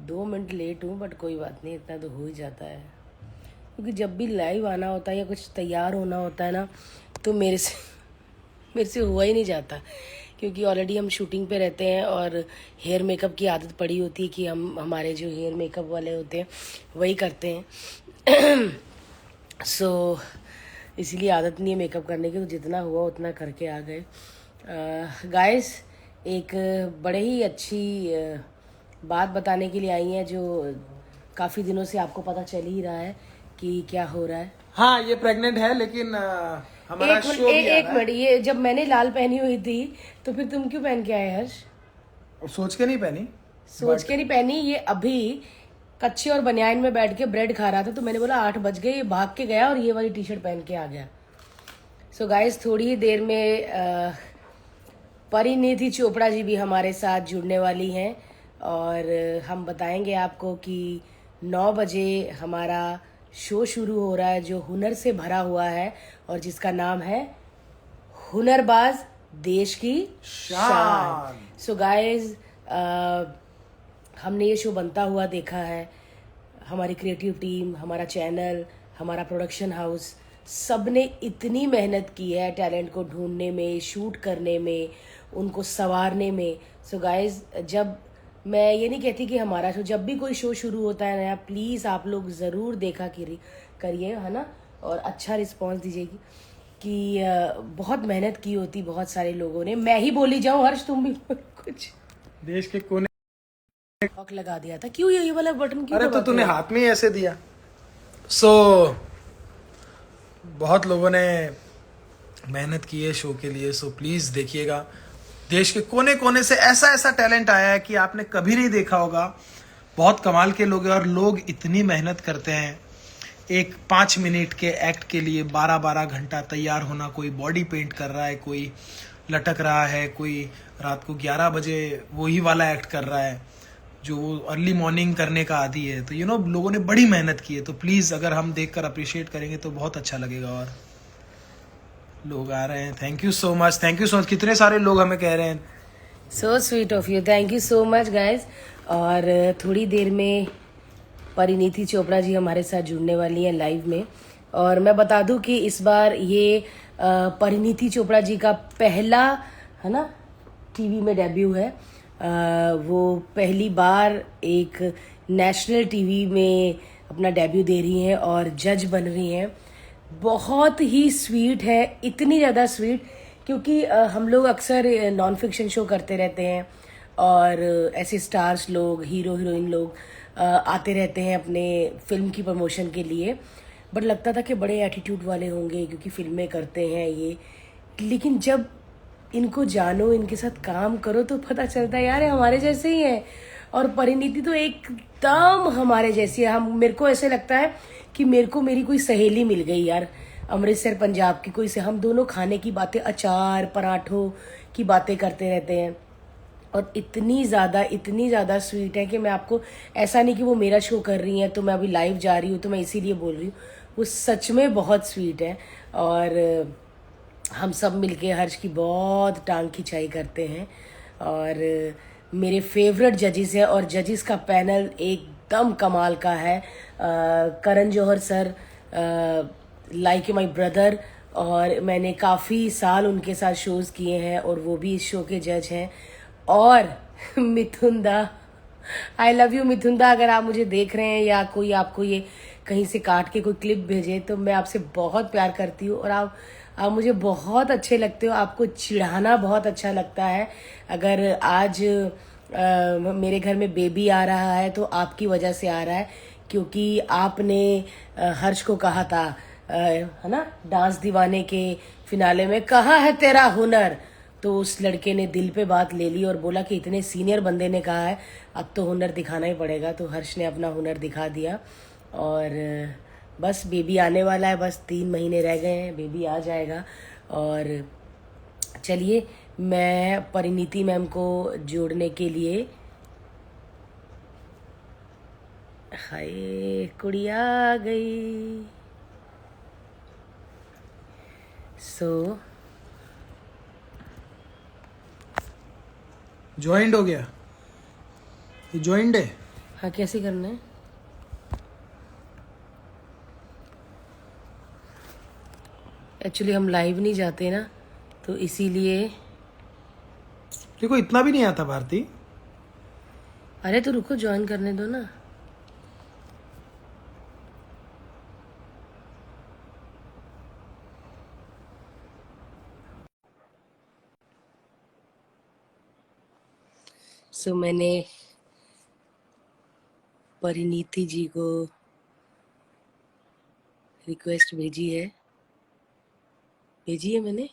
2 minute late हूँ, but कोई बात नहीं, इतना तो हो ही जाता है। क्योंकि जब भी लाइव आना होता है या कुछ तैयार होना होता है ना, तो मेरे से हुआ ही नहीं जाता। क्योंकि ऑलरेडी हम शूटिंग पे रहते हैं और हेयर मेकअप की आदत पड़ी होती है कि हमारे जो हेयर मेकअप वाले होते हैं वही करते हैं। सो इसीलिए आदत नहीं है मेकअप करने की, तो जितना हुआ उतना करके आ गए। गाइस, एक बड़े ही अच्छी बात बताने के लिए आई हैं, जो काफ़ी दिनों से आपको पता चल ही रहा है कि क्या हो रहा है। हाँ, ये प्रेग्नेंट है, लेकिन हमारा एक मिनट, शो भी आ एक रहा है। मिनट, ये जब मैंने लाल पहनी हुई थी तो फिर तुम क्यों पहन के आए हर्ष? और सोच के नहीं पहनी। सोच के नहीं पहनी, ये अभी कच्चे और बनियान में बैठ के ब्रेड खा रहा था, तो मैंने बोला 8 बज गए, ये भाग के गया और ये वाली टी शर्ट पहन के आ गया। सो गाइस, थोड़ी ही देर में परिणीति चोपड़ा जी भी हमारे साथ जुड़ने वाली हैं और हम बताएंगे आपको कि 9 बजे हमारा शो शुरू हो रहा है, जो हुनर से भरा हुआ है और जिसका नाम है हुनरबाज देश की शान। सो गाइस, हमने ये शो बनता हुआ देखा है। हमारी क्रिएटिव टीम, हमारा चैनल, हमारा प्रोडक्शन हाउस, सब ने इतनी मेहनत की है टैलेंट को ढूंढने में, शूट करने में, उनको संवारने में। सो गाइस, जब मैं ये नहीं कहती कि हमारा शो, जब भी कोई शो शुरू होता है नया, प्लीज़ आप लोग ज़रूर देखा करिए, है ना, और अच्छा रिस्पॉन्स दीजिएगी कि बहुत मेहनत की होती बहुत सारे लोगों ने। मैं ही बोली जाऊँ हर्ष, तुम भी कुछ देश के कोने। लॉक लगा दिया था, क्यों ये वाला बटन क्यों अरे तो दबाते तूने हो? हाथ में ही ऐसे दिया। बहुत लोगों ने मेहनत की है शो के लिए, सो प्लीज देखिएगा। देश के कोने कोने से ऐसा ऐसा टैलेंट आया है कि आपने कभी नहीं देखा होगा। बहुत कमाल के लोग हैं और लोग इतनी मेहनत करते हैं एक 5 मिनट के एक्ट के लिए। 12-12 घंटा तैयार होना, कोई बॉडी पेंट कर रहा है, कोई लटक रहा है, कोई रात को 11 बजे वही वाला एक्ट कर रहा है जो वो अर्ली मॉर्निंग करने का आदी है। तो लोगों ने बड़ी मेहनत की है। तो प्लीज़ अगर हम देखकर अप्रिशिएट करेंगे तो बहुत अच्छा लगेगा। और लोग आ रहे हैं, thank you so much, thank you so much. कितने सारे लोग हमें कह रहे हैं। So sweet of you, thank you so much guys. और थोड़ी देर में परिणीति चोपड़ा जी हमारे साथ जुड़ने वाली हैं लाइव में। और मैं बता दूं कि इस बार ये परिणीति चोपड़ा जी का पहला, है ना, टीवी में डेब्यू है। वो पहली बार एक नेशनल टीवी में अपना डेब्यू दे रही हैं और जज बन रही हैं। बहुत ही स्वीट है, इतनी ज़्यादा स्वीट, क्योंकि हम लोग अक्सर नॉन फिक्शन शो करते रहते हैं और ऐसे स्टार्स लोग, हीरो हीरोइन लोग आते रहते हैं अपने फिल्म की प्रमोशन के लिए। बट लगता था कि बड़े एटीट्यूड वाले होंगे क्योंकि फिल्में करते हैं ये, लेकिन जब इनको जानो, इनके साथ काम करो तो पता चलता है यार ये हमारे जैसे ही है। और परिणीति तो एकदम हमारे जैसी है। हम, मेरे को ऐसे लगता है कि मेरे को मेरी कोई सहेली मिल गई यार, अमृतसर पंजाब की कोई से। हम दोनों खाने की बातें, अचार पराठों की बातें करते रहते हैं और इतनी ज़्यादा स्वीट है कि मैं आपको, ऐसा नहीं कि वो मेरा शो कर रही हैं तो मैं अभी लाइव जा रही हूँ तो मैं इसीलिए बोल रही हूँ, वो सच में बहुत स्वीट है। और हम सब मिलके हर्ष की बहुत टांग खिंचाई करते हैं और मेरे फेवरेट जजेस हैं और जजेस का पैनल एकदम कमाल का है। Karan Johar sir, like my brother, और मैंने काफ़ी साल उनके साथ शोज़ किए हैं और वो भी इस शो के जज हैं। और मिथुन दा, आई लव यू मिथुन दा, अगर आप मुझे देख रहे हैं या कोई आपको ये कहीं से काट के कोई क्लिप भेजे तो मैं आपसे बहुत प्यार करती हूँ और आप मुझे बहुत अच्छे लगते हो। आपको चिढ़ाना बहुत अच्छा लगता है। अगर आज मेरे घर में बेबी आ रहा है तो आपकी वजह से आ रहा है, क्योंकि आपने हर्ष को कहा था, है ना, डांस दीवाने के फिनाले में, कहाँ है तेरा हुनर। तो उस लड़के ने दिल पे बात ले ली और बोला कि इतने सीनियर बंदे ने कहा है अब तो हुनर दिखाना ही पड़ेगा। तो हर्ष ने अपना हुनर दिखा दिया और बस बेबी आने वाला है, बस 3 महीने रह गए हैं, बेबी आ जाएगा। और चलिए, मैं परिणीति मैम को जोड़ने के लिए, हाय कुड़िया आ गई। सो ज्वाइंट हो गया, ये ज्वाइंट है। हाँ, कैसे करना है? एक्चुअली हम लाइव नहीं जाते ना, तो इसीलिए। देखो इतना भी नहीं आता भारती। अरे तो रुको, ज्वाइन करने दो ना। सो मैंने परिनीति जी को रिक्वेस्ट भेजी है मैंने।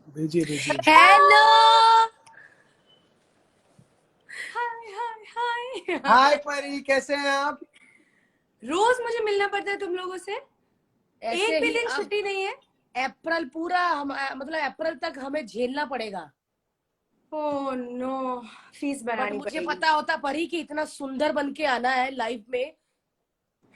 भेजिए भेजिए। हेलो। हाय हाय हाय। हाय परी, कैसे हैं आप? रोज मुझे मिलना पड़ता है तुम लोगों से। ऐसे एक भी ही दिन अब छुट्टी नहीं है। अप्रैल पूरा हम मतलब अप्रैल तक हमें झेलना पड़ेगा। ओह नो, फीस बट बनानी मुझे पड़ेगी। पता होता परी कि इतना सुंदर बन के आना है लाइफ में।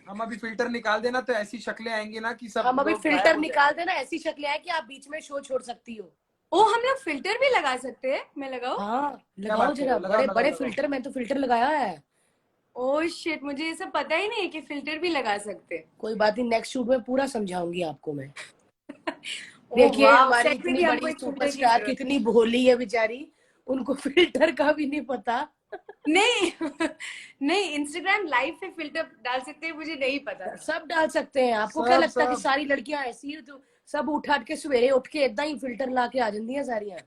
हम अभी फिल्टर निकाल देना तो ऐसी शक्लें आएंगी ना कि सब हम अभी लोग गायब फिल्टर हो निकाल जाएंगे। देना, ऐसी शक्लें है कि आप बीच में शो छोड़ सकती हो। ओ, हम लोग फिल्टर भी लगा सकते हैं? मैं लगाऊं? हाँ क्या लगाओ बात कर रहे जरा, हो? लगाओ बड़े लगाओ बड़े लगाओ। फिल्टर, मैं तो फिल्टर लगाया है। ओह शिट, मुझे ये सब पता ही नहीं है कि फिल्टर भी लगा सकते हैं। कोई बात नहीं, नेक्स्ट शूट में पूरा समझाऊंगी आपको मैं। ओह देखिए वाह, हमारी सेट में इतनी भी हमको बड़ी एक फिल्टर की सुपरस्टार जरूरत कितनी भोली है बेचारी, उनको फिल्टर का भी नहीं पता। है। नहीं नहीं, इंस्टाग्राम लाइव पे फिल्टर डाल सकते हैं, मुझे नहीं पता था। सब डाल सकते हैं। आपको क्या सब लगता है कि सब सारी लड़कियां ऐसी है जो सब उठा के सवेरे उठ के ਏਦਾਂ ही फिल्टर ला के आ जांदियां सारियां?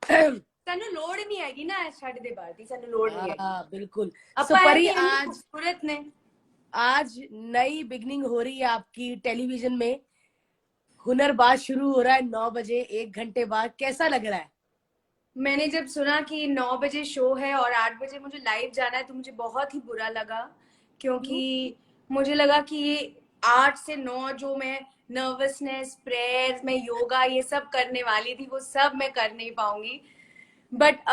सानू लोड़ नहीं आएगी ना, छड़ दे भारती, सानू लोड़ नहीं आएगी। हाँ बिल्कुल। सो अपा है परी कि इतनी आज खूबसूरत ने। आज नई बिगनिंग हो रही है आपकी टेलीविजन में। हुनरबाज शुरू हो रहा है 9 बजे, 1 घंटे बाद। कैसा लग रहा है? मैंने जब सुना कि 9 बजे शो है और 8 बजे मुझे लाइव जाना है तो मुझे बहुत ही बुरा लगा, क्योंकि मुझे लगा कि ये 8 से 9 जो मैं नर्वसनेस, प्रेयर्स, मैं योगा ये सब करने वाली थी वो सब मैं कर नहीं पाऊंगी। बट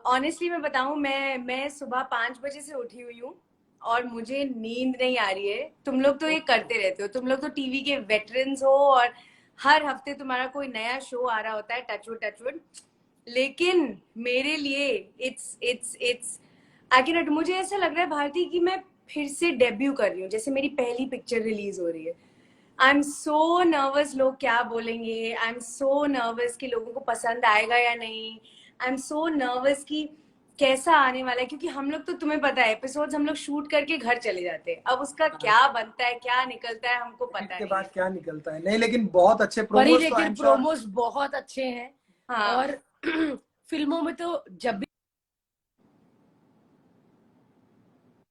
ऑनेस्टली मैं बताऊं, मैं सुबह 5 बजे से उठी हुई हूँ और मुझे नींद नहीं आ रही है। तुम लोग तो ये करते रहते हो, तुम लोग तो टीवी के वेटरन्स हो और हर हफ्ते तुम्हारा कोई नया शो आ रहा होता है, टचवुड टचवुड। लेकिन मेरे लिए इट्स आई कैन नॉट। मुझे ऐसा लग रहा है भारती कि मैं फिर से डेब्यू कर रही हूँ, जैसे मेरी पहली पिक्चर रिलीज हो रही है। आई एम सो नर्वस, लोग क्या बोलेंगे। आई एम सो नर्वस कि लोगों को पसंद आएगा या नहीं। आई एम सो नर्वस कि कैसा आने वाला है, क्योंकि हम लोग तो तुम्हें पता है एपिसोड्स हम लोग शूट करके घर चले जाते हैं। अब उसका क्या बनता है, क्या निकलता है, हमको हिट पता के नहीं बाद है। क्या निकलता है। नहीं लेकिन बहुत अच्छे परी प्रोमोस तो आई लेकिन एम श्योर। प्रोमोस बहुत अच्छे हैं। हाँ, और फिल्मों में तो जब भी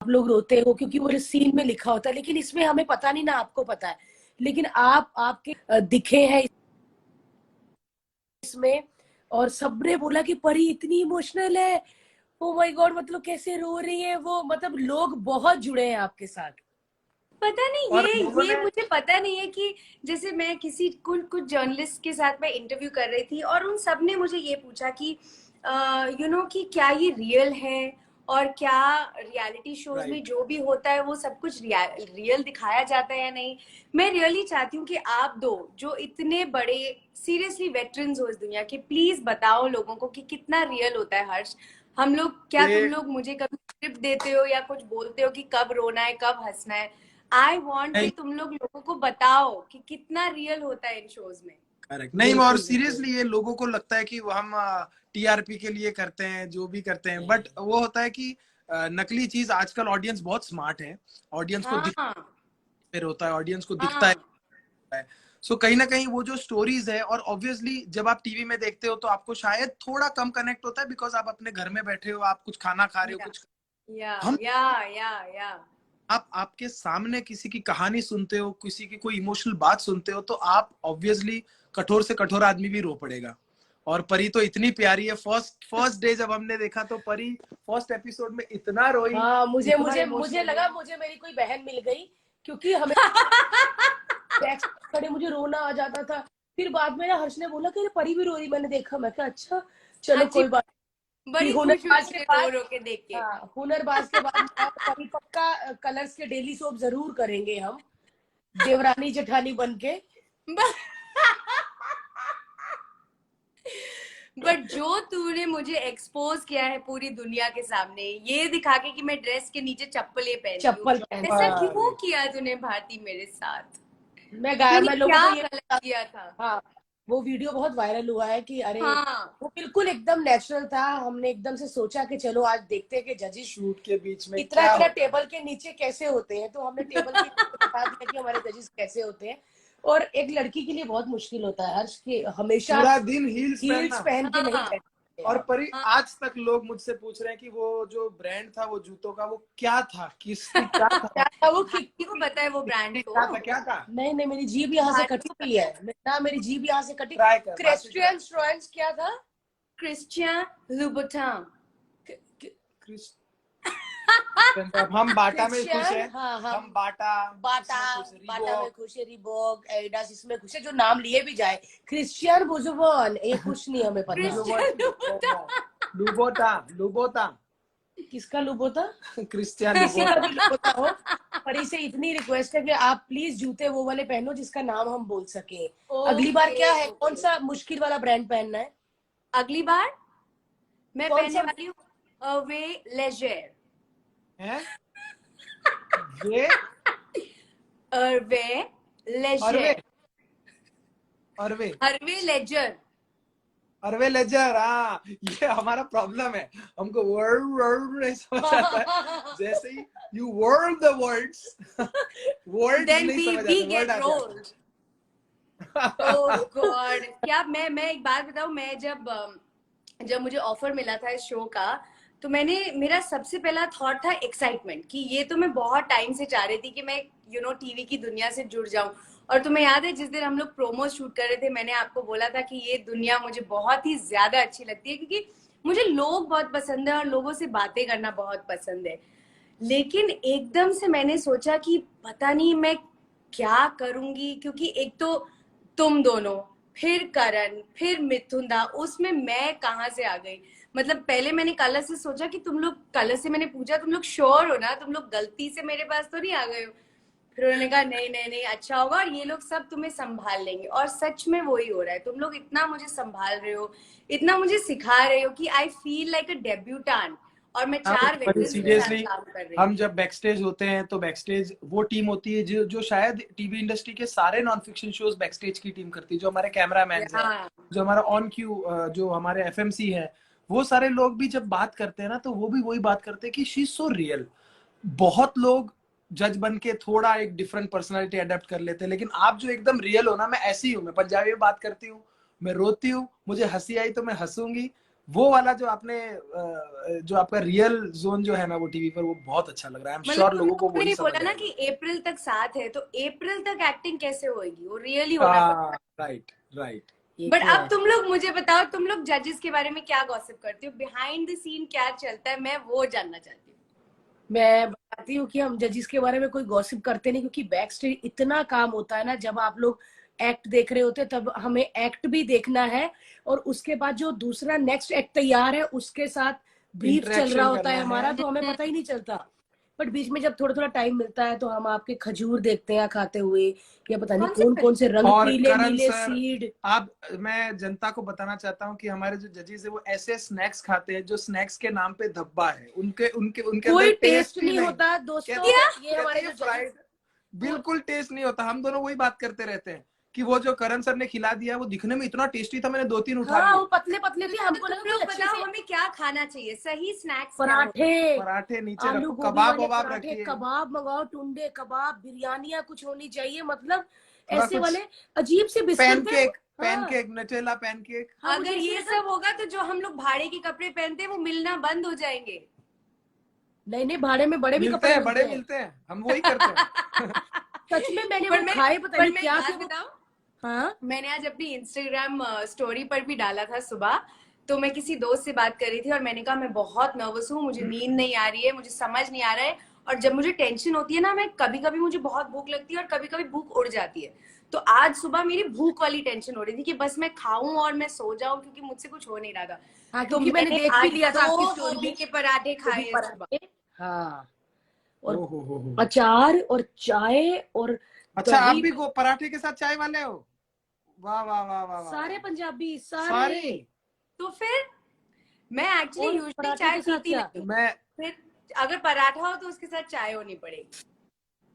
आप लोग रोते हो क्योंकि वो सीन में लिखा होता है, लेकिन इसमें हमें पता नहीं ना, आपको पता है। लेकिन आप आपके दिखे हैं इसमें, और सबने बोला कि परी इतनी इमोशनल है। ओ माय गॉड, मतलब कैसे रो रही है वो, मतलब लोग बहुत जुड़े हैं आपके साथ। पता नहीं, और लोगों ये ने मुझे पता नहीं है कि जैसे मैं किसी कुछ जर्नलिस्ट के साथ मैं इंटरव्यू कर रही थी और उन सब ने मुझे ये पूछा कि यू नो कि क्या ये रियल है और क्या रियलिटी शोज में राइट। जो भी होता है वो सब कुछ रियल दिखाया जाता है या नहीं। मैं रियली चाहती हूँ कि आप दो जो इतने बड़े सीरियसली वेटरन्स हो इस दुनिया के, प्लीज बताओ लोगों को कि कितना रियल होता है हर्ष। हम लोग क्या, तुम ये लोग मुझे कभी स्क्रिप्ट देते हो या कुछ बोलते हो कि कब रोना है कब हंसना है? आई वॉन्ट कि नहीं तुम लोग लोगों को बताओ कि कितना रियल होता है इन शोज में। करेक्ट नहीं। और बिल्कुल बिल्कुल। सीरियसली ये लोगों को लगता है कि वो हम टीआरपी के लिए करते हैं जो भी करते हैं, बट वो होता है कि नकली चीज। आजकल ऑडियंस बहुत स्मार्ट है। ऑडियंस को हाँ फिर होता है, ऑडियंस को दिखता हाँ है। सो कहीं ना कहीं वो जो स्टोरीज है, और ऑब्वियसली जब आप टीवी में देखते हो तो आपको शायद थोड़ा कम कनेक्ट होता है, बिकॉज आप अपने घर में बैठे हो, आप कुछ खाना खा रहे हो या कुछ। या हम या या या आप आपके सामने किसी की कहानी सुनते हो, किसी की कोई इमोशनल बात सुनते हो, तो आप ऑब्वियसली कठोर से कठोर आदमी भी रो पड़ेगा। और परी तो इतनी प्यारी है। फर्स्ट फर्स्ट डे जब हमने देखा तो परी फर्स्ट एपिसोड में इतना रोई, हाँ, मुझे इतना मुझे मुझे इमोशनल लगा हुई। मुझे मेरी कोई बहन मिल गई, क्योंकि हमें बैक खड़े मुझे रोना आ जाता था। फिर बाद में ना हर्ष ने बोला कि अरे परी भी रो रही, मैंने देखा, मैं कहा अच्छा चलो अच्छी, कोई बात नहीं। बड़ी खुश हुई हुनरबाज के मुझे रो बाद, रो के देख के। हाँ हुनरबाज के बाद मैं और परी पक्का कलर्स के डेली सोप जरूर करेंगे हम, देवरानी जेठानी बन के। बट जो तूने मुझे एक्सपोज किया है पूरी दुनिया के सामने, ये दिखा के कि मैं ड्रेस के नीचे चप्पलें पहनती हूँ, चप्पल पहन ऐसा क्यों किया तूने भारती मेरे साथ? मैं लोगों क्या को ये गलत किया था? हाँ, वो वीडियो बहुत वायरल हुआ है कि अरे हाँ, वो बिल्कुल एकदम नेचुरल था। हमने एकदम से सोचा कि चलो आज देखते हैं कि जजेस शूट के बीच में इतना क्या इतना होता है। टेबल के नीचे कैसे होते हैं, तो हमने टेबल के नीचे बता दिया कि हमारे जजेस कैसे होते हैं। और एक लड़की के लिए बहुत मुश्किल होता है हर्ष कि हमेशा पूरा दिन हील्स हील्स पहनना। पहन के नहीं हाँ, बैठते हैं और आप। परी हाँ। आज तक लोग मुझसे पूछ रहे हैं कि वो जो ब्रांड था वो जूतों का वो क्या था, किसकी क्या था, क्या था वो कि भारती को पता है वो ब्रांड क्या था तो। क्या था। नहीं नहीं, मेरी जीभ यहाँ से भारती कटी को हुई पता है ना, मेरी जीभ यहाँ से कटी। ट्राई कर क्रिस्टियन स्ट्रॉन्स क्या था? क्रिस्टियन लुबुटान। अब हम बाटा में खुश क्रिश्चियन, है। हाँ हम बाटा बाटा इसमें खुश, बाटा में रीबॉक, खुश है, रिबॉक, एडिडास इसमें खुश है, जो नाम लिए भी जाए। क्रिश्चियन बुजुबॉन ये कुछ नहीं हमें पता। लुबोटा लुबोटा किसका लुबोता? क्रिस्टियन किसी का लुबोटा। भी लुबोता हो। परी से इतनी रिक्वेस्ट है कि आप प्लीज जूते वो वाले पहनो जिसका नाम हम बोल सके। अगली बार क्या है, कौन सा मुश्किल वाला ब्रांड पहनना है? अगली बार मैं कौन पहनने सा? वाली हूँ अवे लेजर। हैं ये अरवे अरवे लेजर। अरवे अरवे लेजर। अरवे लेजर। हाँ, ये हमारा प्रॉब्लम है, हमको वर्ड वर्ड नहीं समझ आता है। जैसे ही you word the words words then नहीं समझ वी आते, वर्ड गेट आ रोल्ड। जाते। ओह गॉड, क्या मैं एक बात बताऊं, मैं जब मुझे ऑफर मिला था इस शो का, तो मेरा सबसे पहला थॉट था एक्साइटमेंट, कि ये तो मैं बहुत टाइम से चाह रही थी कि मैं टीवी की दुनिया से जुड़ जाऊं। और तुम्हें याद है जिस दिन हम लोग प्रोमो शूट कर रहे थे, मैंने आपको बोला था कि ये दुनिया मुझे बहुत ही ज्यादा अच्छी लगती है, क्योंकि मुझे लोग बहुत पसंद है और लोगों से बातें करना बहुत पसंद है। लेकिन एकदम से मैंने सोचा कि पता नहीं मैं क्या करूंगी, क्योंकि एक तो तुम दोनों, फिर करण, फिर मिथुन दा, उसमें मैं कहाँ से आ गई। मतलब पहले मैंने कलर से सोचा कि तुम लोग, कलर से मैंने पूछा तुम लोग श्योर हो ना, तुम लोग गलती से मेरे पास तो नहीं आ गए हो। फिर उन्होंने कहा नहीं नहीं नहीं, अच्छा होगा और ये लोग सब तुम्हें संभाल लेंगे। और सच में वही हो रहा है, तुम लोग इतना मुझे संभाल रहे हो, इतना मुझे सिखा रहे हो कि I feel like a debutante. और मैं 4 वेटरन्स के साथ सीरियसली काम कर रही हम हूँ। जब बैकस्टेज होते हैं तो बैकस्टेज वो टीम होती है जो शायद टीवी इंडस्ट्री के सारे नॉन फिक्शन शोज बैकस्टेज की टीम करती है, जो हमारे कैमरामैन हैं, हाँ, जो हमारा ऑन क्यू, जो हमारे एफएमसी है, वो सारे लोग भी जब बात करते हैं ना तो वो भी वही बात करते हैं कि शी इज सो रियल। बहुत लोग जज बन के थोड़ा एक डिफरेंट पर्सनालिटी अडेप्ट कर लेते हैं, लेकिन आप जो एकदम रियल हो ना, मैं ऐसी हूँ, मैं पंजाबी में बात करती हूँ, मैं रोती हूँ, मुझे हंसी आई तो मैं हंसूंगी। वो वाला जो आपने जो आपका रियल जोन जो है ना वो टीवी पर, वो बहुत अच्छा लग रहा है। आई एम मतलब श्योर तुम लोगों को लोगों ने वही समझ बोला ना आएगा। कि अप्रैल तक साथ है, तो अप्रैल तक एक्टिंग कैसे होगी, वो रियली होना पड़ेगा। Right right. ये बट तो अब है। तुम लोग मुझे बताओ, तुम लोग जजेस के बारे में क्या गॉसिप करते हो, बिहाइंड द सीन क्या चलता है, मैं वो जानना चाहती हूँ। मैं बताती हूँ कि हम जजिस के बारे में कोई गॉसिप करते नहीं, क्योंकि बैक स्टेज इतना काम होता है ना। जब आप लोग एक्ट देख रहे होते हैं तब हमें एक्ट भी देखना है, और उसके बाद जो दूसरा नेक्स्ट एक्ट तैयार है उसके साथ ब्रीफ चल रहा इंटरेक्शन होता है करना हमारा, है। तो हमें पता ही नहीं चलता। बट बीच में जब थोड़ा थोड़ा टाइम मिलता है तो हम आपके खजूर देखते हैं खाते हुए, या पता नहीं कौन से कौन कौन से रंग, और पीले करण नीले सर, सीड। आप, मैं जनता को बताना चाहता हूँ कि हमारे जो जजेस है वो ऐसे स्नैक्स खाते हैं जो स्नैक्स के नाम पे धब्बा है, उनके उनके उनके कोई अंदर टेस्ट टेस्ट ही नहीं नहीं। होता दोस्तों। कहते हैं ये हमारे जो जजेस, फ्राइड, बिल्कुल टेस्ट नहीं होता। हम दोनों वही बात करते रहते हैं कि वो जो करण सर ने खिला दिया वो दिखने में इतना टेस्टी था, मैंने 2-3 उठा हाँ लिए। वो पतले पतले थे, तो हमको लगा तुम कोई लोग अच्छे बताओ से हमें क्या खाना चाहिए, सही स्नैक्स क्या हो। पराठे, पराठे नीचे आलू रखो, गोभी कबाब वाले वबाब पराठे, रखिए, कबाब मंगाओ, टुंडे कबाब, बिरयानियां कुछ होनी चाहिए, मतलब थोड़ा ऐसे कुछ वाले अजीब से बिस्किट थे। पैनकेक, हाँ पैनकेक, नटेला पैनकेक। हाँ, मुझे अगर ऐसे ये लगा। सब होगा तो जो हम लोग भाड़े के कपड़े पहनते हैं वो मिलना बंद हो जाएंगे। नहीं नहीं, भाड़े में बड़े भी मिलते कपड़े हैं, मिलते बड़े हैं। मिलते हैं, हम वही करते हैं। सच में मैंने पर वो मैं खाए, पता पर नहीं मैं क्या एक थे बात वो। बताऊं, हाँ मैंने आज अपनी इंस्टाग्राम स्टोरी पर भी डाला था सुबह। तो मैं किसी दोस्त से बात कर रही थी और मैंने कहा मैं बहुत नर्वस हूँ, मुझे नींद नहीं आ रही है, मुझे समझ नहीं आ रहा है। और जब मुझे टेंशन होती है ना, मैं कभी कभी मुझे बहुत भूख लगती है और कभी कभी भूख उड़ जाती है। तो आज सुबह मेरी भूख वाली टेंशन हो रही थी कि बस मैं खाऊं और मैं सो जाऊं, क्योंकि मुझसे कुछ हो नहीं रहा था। हाँ, तो क्योंकि मैंने मैंने देख भी आज लिया था आपकी 2 स्टोरी गोभी में, के पराठे गोभी खाए हैं सुबह। पराठे। हाँ, और ओ हो। अचार और चाय और अच्छा, आप दही। भी पराठे के साथ चाय वाले हो? वाह वाह वाह वाह वाह सारे वाह। पंजाबी सारे सारे। तो फिर मैं एक्चुअली और यूजुअली पराठे चाय के साथ पीती क्या? नहीं हूँ। मैं फिर अगर पराठा हो तो उसके साथ चाय होनी पड़ेगी।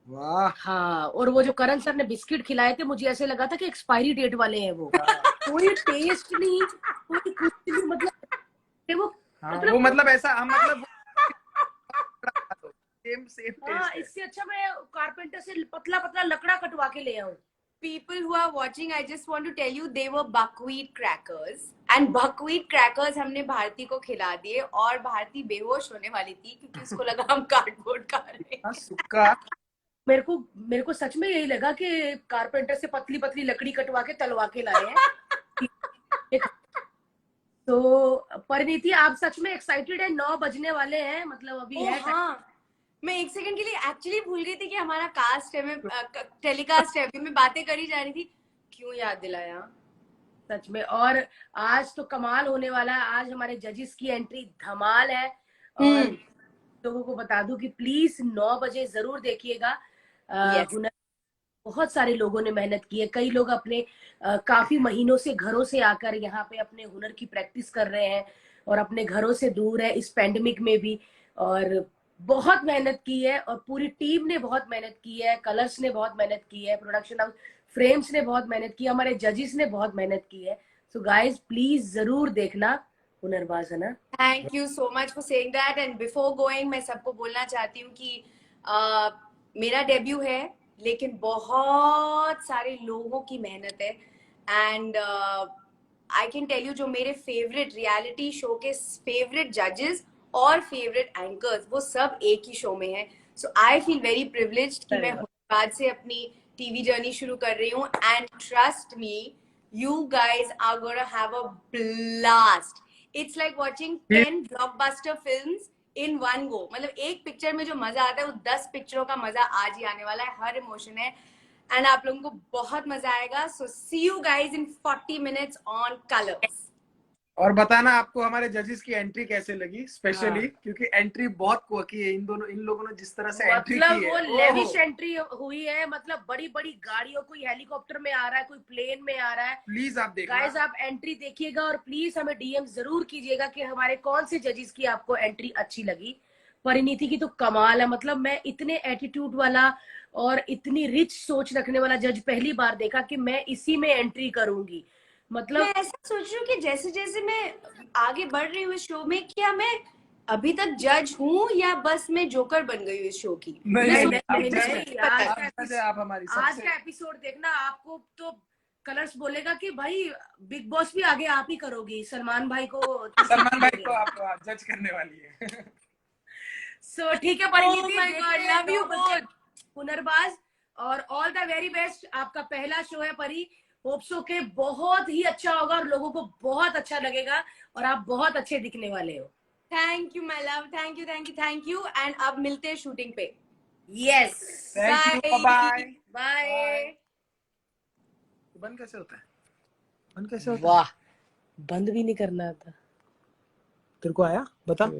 वाह हाँ, और वो जो करण सर ने बिस्किट खिलाए थे, मुझे ऐसे लगा था कि एक्सपायरी डेट वाले हैं वो। कोई टेस्ट नहीं, कोई कुछ नहीं, वो हाँ वो मतलब मतलब ऐसा हम मतलब सेम सेम हाँ, टेस्ट है। इससे अच्छा मैं कारपेंटर से पतला पतला लकड़ा कटवा के ले आऊं। People who are watching, I just want to tell you they were buckwheat crackers and buckwheat crackers हमने भारती को खिला दिए और भारती बेहोश होने वाली थी क्योंकि उसको लगा हम कार्डबोर्ड खा रहे हाँ हैं। सुक्का मेरे को सच में यही लगा कि कारपेंटर से पतली पतली लकड़ी कटवा के तलवा के लाए हैं। तो परिणीति, आप सच में एक्साइटेड है? 9 बजने वाले हैं, मतलब अभी ओ है time। हाँ, मैं एक सेकंड के लिए एक्चुअली भूल गई थी कि हमारा कास्ट है, मैं टेलीकास्ट है, अभी मैं बातें करी जा रही थी। क्यों याद दिलाया? सच में। और आज तो कमाल होने वाला है, आज हमारे जजेस की एंट्री धमाल है। और लोगों को बता दूं कि प्लीज 9 बजे जरूर देखिएगा। यस। हुनर, बहुत सारे लोगों ने मेहनत की है, कई लोग अपने काफी महीनों से घरों से आकर यहाँ पे अपने हुनर की प्रैक्टिस कर रहे हैं और अपने घरों से दूर है इस पैंडेमिक में भी। और बहुत मेहनत की है, और पूरी टीम ने बहुत मेहनत की है, कलर्स ने बहुत मेहनत की है, प्रोडक्शन हाउस फ्रेम्स ने बहुत मेहनत की है, हमारे जजेस ने बहुत मेहनत की है। सो गाइज प्लीज जरूर देखना हुनरबाज, है ना। Thank you so much for saying that. And before going मैं सबको बोलना चाहती हूँ कि मेरा डेब्यू है लेकिन बहुत सारे लोगों की मेहनत है। And I can tell you जो मेरे फेवरेट रियलिटी शो के फेवरेट जजेस और फेवरेट एंकर्स वो सब एक ही शो में है। सो आई फील वेरी प्रिविलेज्ड कि मैं बाद से अपनी टीवी जर्नी शुरू कर रही हूँ। And trust me, you guys are gonna have a blast. It's like watching 10 blockbuster films in one go. मतलब एक पिक्चर में जो मजा आता है वो 10 पिक्चरों का मजा आज ही आने वाला है। हर इमोशन है एंड आप लोगों को बहुत मजा आएगा। So see you guys in 40 minutes on Colors. और बताना आपको हमारे जजेस की एंट्री कैसे लगी, स्पेशली हाँ। क्योंकि एंट्री बहुत कोकी है इन लोगों ने जिस तरह से एंट्री मतलब की वो है। लेविश एंट्री हुई है, मतलब बड़ी बड़ी गाड़ियों, कोई हेलीकॉप्टर में आ रहा है, कोई प्लेन में आ रहा है। प्लीज आप देखना। गाइस आप एंट्री देखिएगा और प्लीज हमें डीएम जरूर कीजिएगा कि हमारे कौन से जजेस की आपको एंट्री अच्छी लगी। परिणीति की तो कमाल है, मतलब मैं इतने एटीट्यूड वाला और इतनी रिच सोच रखने वाला जज पहली बार देखा कि मैं इसी में एंट्री करूंगी। मैं मतलब ऐसा सोच रही हूँ कि जैसे जैसे मैं आगे बढ़ रही हूँ इस शो में, क्या मैं अभी तक जज हूँ या बस मैं जोकर बन गई हूँ इस शो की? नहीं नहीं नहीं, आप नहीं जज नहीं, हैं। आज आप का जज हैं, आप हमारी आज सबसे। का एपिसोड देखना, आपको तो कलर्स बोलेगा कि भाई बिग बॉस भी आगे आप ही करोगी, सलमान भाई को सलमान भाई को आप जज करने वाली है। सो ठीक है Oh परिणीति, my God, देखते हैं love you 9 बजे both. हुनरबाज। और ऑल द वेरी बेस्ट, आपका पहला शो है परी, होप सो के बहुत ही अच्छा होगा और लोगों को बहुत अच्छा लगेगा और आप बहुत अच्छे दिखने वाले हो। Thank you my love, thank you thank you thank you. And अब मिलते हैं शूटिंग पे। Yes, thank you, bye bye. Bye. बंद कैसे होता है? बंद कैसे होता है? वाह, बंद भी नहीं करना था। तेरे को आया बता।